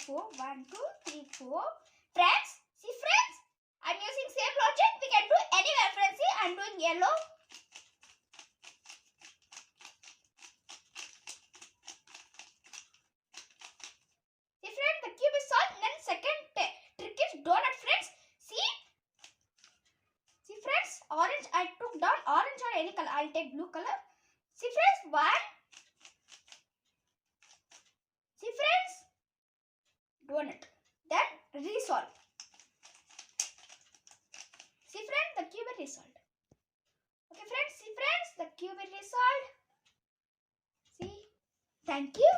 4. 1, 2, 3, 4. Friends, see friends, I'm using same logic. We can do anywhere friends. See, I'm doing yellow. See friends, the cube is solved. Then second trick is donut friends. See friends, orange, I took down orange or any color. I'll take blue color. See friends, 1. See friends, donut. Then resolve. See friends, the cube is resolved. Okay friends, see friends, the cube is resolved. See, thank you.